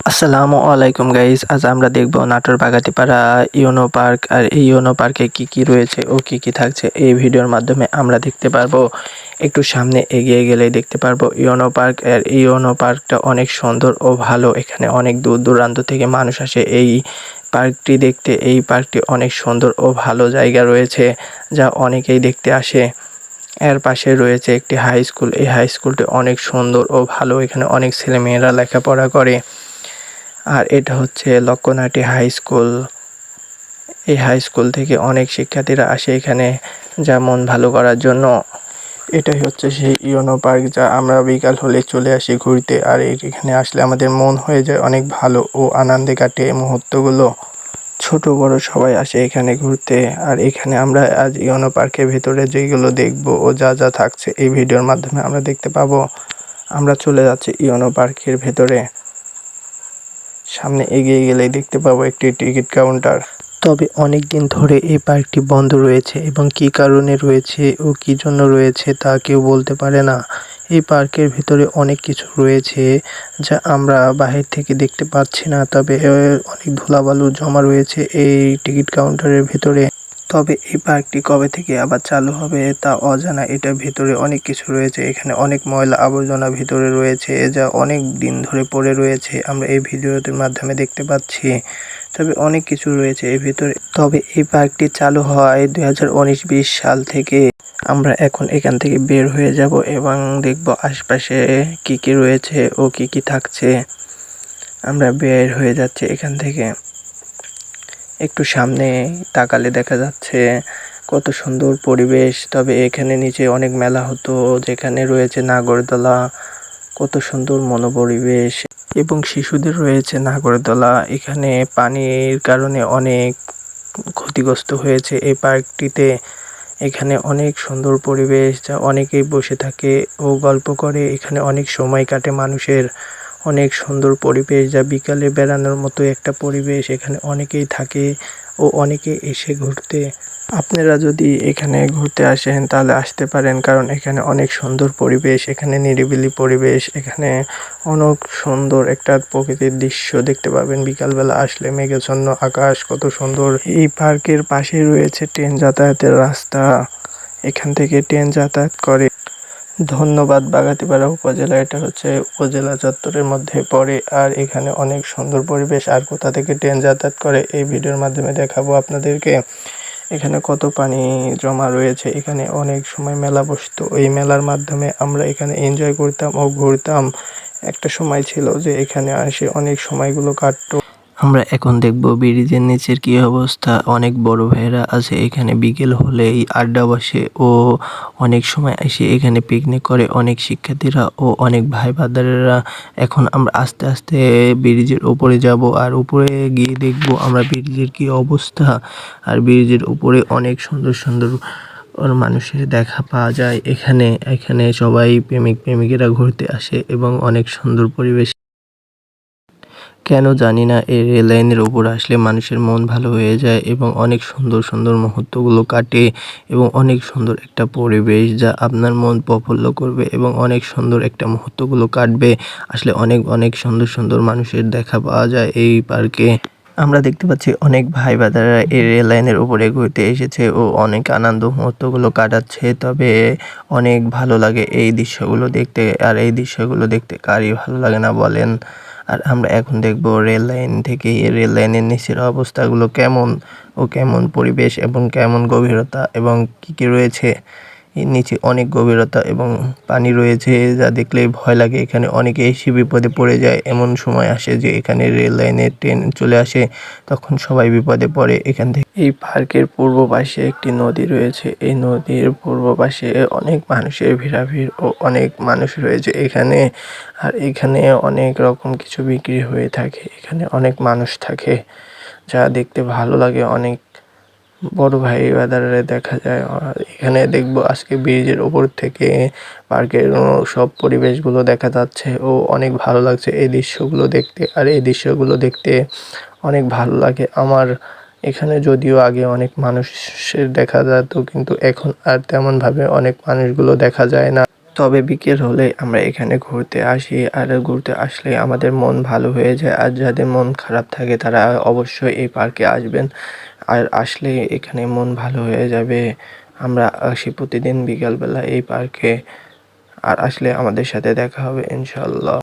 আসসালামু আলাইকুম গাইস, আজ আমরা দেখব নাটোর বাগাতিপাড়া ইউনো পার্ক। আর এই ইউনো পার্কে কি কি রয়েছে ও কি কি থাকছে এই ভিডিওর মাধ্যমে আমরা দেখতে পারবো। একটু সামনে এগিয়ে গেলেই দেখতে পারবো ইউনো পার্ক। আর এই ইউনো পার্কটা অনেক সুন্দর ও ভালো। এখানে অনেক দূর দূরান্ত থেকে মানুষ আসে এই পার্কটি দেখতে। এই পার্কটি অনেক সুন্দর ও ভালো জায়গা রয়েছে, যা অনেকেই দেখতে আসে। এর পাশে রয়েছে একটি হাই স্কুল। এই হাই স্কুলটি অনেক সুন্দর ও ভালো। এখানে অনেক ছেলেমেয়েরা লেখাপড়া করে। আর এটা হচ্ছে লক্ষ্যনাটি হাই স্কুল। এই হাই স্কুল থেকে অনেক শিক্ষার্থীরা আসে এখানে যা মন ভালো করার জন্য। এটাই হচ্ছে সেই ইউনো পার্ক, যা আমরা বিকাল হলে চলে আসি ঘুরতে। আর এখানে আসলে আমাদের মন হয়ে যায় অনেক ভালো ও আনন্দে কাটে এই মুহূর্তগুলো। ছোট বড় সবাই আসে এখানে ঘুরতে। আর এখানে আমরা আজ ইউনো পার্কের ভেতরে যেগুলো দেখব ও যা যা থাকছে এই ভিডিওর মাধ্যমে আমরা দেখতে পাবো। আমরা চলে যাচ্ছি ইউনো পার্কের ভেতরে। সামনে এগিয়ে গেলেই দেখতে পাবো একটি টিকিট কাউন্টার। তবে অনেক দিন ধরে এই পার্কটি বন্ধ রয়েছে এবং কী কারণে রয়েছে ও কী জন্য রয়েছে তা কেউ বলতে পারে না। এই পার্কের ভিতরে অনেক কিছু রয়েছে যা আমরা বাহির থেকে দেখতে পাচ্ছি না। তবে অনেক ধুলাবালু জমা রয়েছে এই টিকিট কাউন্টারের ভিতরে। তবে এই পার্কটি কবে থেকে আবার চালু হবে তা অজানা। এটার ভেতরে অনেক কিছু রয়েছে। এখানে অনেক ময়লা আবর্জনা ভিতরে রয়েছে, যা অনেক দিন ধরে পড়ে রয়েছে। আমরা এই ভিডিওটির মাধ্যমে দেখতে পাচ্ছি। তবে অনেক কিছু রয়েছে এর ভিতরে। তবে এই পার্কটি চালু হয় 2019-20 সাল থেকে। আমরা এখন এখান থেকে বের হয়ে যাব এবং দেখব আশপাশে কি কি রয়েছে ও কি কি থাকছে। আমরা বের হয়ে যাচ্ছি এখান থেকে। একটু সামনে তাকালে দেখা যাচ্ছে কত সুন্দর পরিবেশ। তবে এখানে নিচে অনেক মেলা হতো, যেখানে রয়েছে নাগরদোলা। কত সুন্দর মনোপরিবেশ এবং শিশুদের রয়েছে নাগরদোলা। এখানে পানির কারণে অনেক ক্ষতিগ্রস্ত হয়েছে এই পার্কটিতে। এখানে অনেক সুন্দর পরিবেশ, যা অনেকেই বসে থাকে ও গল্প করে। এখানে অনেক সময় কাটে মানুষের। অনেক সুন্দর পরিবেশ, যা বিকালে বেড়ানোর মতো একটা পরিবেশ। এখানে অনেকেই থাকে ও অনেকে এসে ঘুরতে। আপনারা যদি এখানে ঘুরতে আসেন তাহলে আসতে পারেন, কারণ এখানে অনেক সুন্দর পরিবেশ। এখানে নিরিবিলি পরিবেশ। এখানে অনেক সুন্দর একটা প্রকৃতির দৃশ্য দেখতে পাবেন বিকালবেলা আসলে। মেঘাচ্ছন্ন আকাশ, কত সুন্দর। এই পার্কের পাশে রয়েছে ট্রেন যাতায়াতের রাস্তা। এখান থেকে ট্রেন যাতায়াত করে। ধন্যবাদ বাগাতিপাড়া উপজেলা। এটা হচ্ছে উপজেলা চত্বরের মধ্যে পড়ে। আর এখানে অনেক সুন্দর পরিবেশ। আর কোথা থেকে ট্রেন যাতায়াত করে এই ভিডিওর মাধ্যমে দেখাবো আপনাদেরকে। এখানে কত পানি জমা রয়েছে। এখানে অনেক সময় মেলা বসতো। এই মেলার মাধ্যমে আমরা এখানে এনজয় করতাম ও ঘুরতাম। একটা সময় ছিল যে এখানে এসে অনেক সময়গুলো কাটতো। আমরা এখন দেখব ব্রিজের নিচের কি অবস্থা। অনেক বড় ভাইয়েরা আছে এখানে। বিকেল হলেই আড্ডা বসে ও অনেক সময় এসে এখানে পিকনিক করে অনেক শিক্ষার্থীরা ও অনেক ভাই ব্রাদারেরা। এখন আমরা আস্তে আস্তে ব্রিজের উপরে যাব। আর উপরে গিয়ে দেখব আমরা ব্রিজের কি অবস্থা। আর ব্রিজের উপরে অনেক সুন্দর সুন্দর মানুষের দেখা পাওয়া যায় এখানে। এখানে সবাই প্রেমিক প্রেমিকেরা ঘুরতে আসে এবং অনেক সুন্দর পরিবেশ। কেন জানি না, এই রেল লাইনের উপর আসলে মানুষের মন ভালো হয়ে যায় এবং অনেক সুন্দর সুন্দর মুহূর্তগুলো কাটে এবং অনেক সুন্দর একটা পরিবেশ, যা আপনার মন প্রফুল্ল করবে এবং অনেক সুন্দর একটা মুহূর্তগুলো কাটবে। আসলে অনেক অনেক সুন্দর সুন্দর মানুষের দেখা পাওয়া যায় এই পার্কে। আমরা দেখতে পাচ্ছি অনেক ভাই ব্রাদাররা এই রেল লাইনের উপরে ঘুরতে এসেছে ও অনেক আনন্দ মুহূর্তগুলো কাটাচ্ছে। তবে অনেক ভালো লাগে এই দৃশ্যগুলো দেখতে। আর এই দৃশ্যগুলো দেখতে কারই ভালো লাগে না বলেন। আর আমরা এখন দেখব রেল লাইন থেকে রেল লাইনের নিচের অবস্থাগুলো কেমন ও কেমন পরিবেশ এবং কেমন গভীরতা এবং কী কী রয়েছে। এর নিচে অনেক গভীরতা এবং পানি রয়েছে, যা দেখলেই ভয় লাগে। এখানে অনেকে এসে বিপদে পড়ে যায়। এমন সময় আসে যে এখানে রেল লাইনের ট্রেন চলে আসে, তখন সবাই বিপদে পড়ে এখান থেকে। এই পার্কের পূর্ব পাশে একটি নদী রয়েছে। এই নদীর পূর্ব পাশে অনেক মানুষের ভিড়াভিড় ও অনেক মানুষ রয়েছে এখানে। আর এখানে অনেক রকম কিছু বিক্রি হয়ে থাকে। এখানে অনেক মানুষ থাকে, যা দেখতে ভালো লাগে। অনেক বড় ভাই ব্রাদাররা দেখা যায়। আর এখানে দেখব আজকে ব্রিজের ওপর থেকে পার্কের সব পরিবেশগুলো দেখা যাচ্ছে ও অনেক ভালো লাগছে এই দৃশ্যগুলো দেখতে। আর এই দৃশ্যগুলো দেখতে অনেক ভালো লাগে আমার। এখানে যদিও আগে অনেক মানুষের দেখা যেত, কিন্তু এখন আর তেমনভাবে অনেক মানুষগুলো দেখা যায় না। তবে বিকেল হলে আমরা এখানে ঘুরতে আসি, আর ঘুরতে আসলে আমাদের মন ভালো হয়ে যায়। আর যাদের মন খারাপ থাকে তারা অবশ্যই এই পার্কে আসবেন। আর আসলে এখানে মন ভালো হয়ে যাবে। আমরা আসি প্রতিদিন বিকালবেলা এই পার্কে। আর আসলে আমাদের সাথে দেখা হবে ইনশাল্লাহ।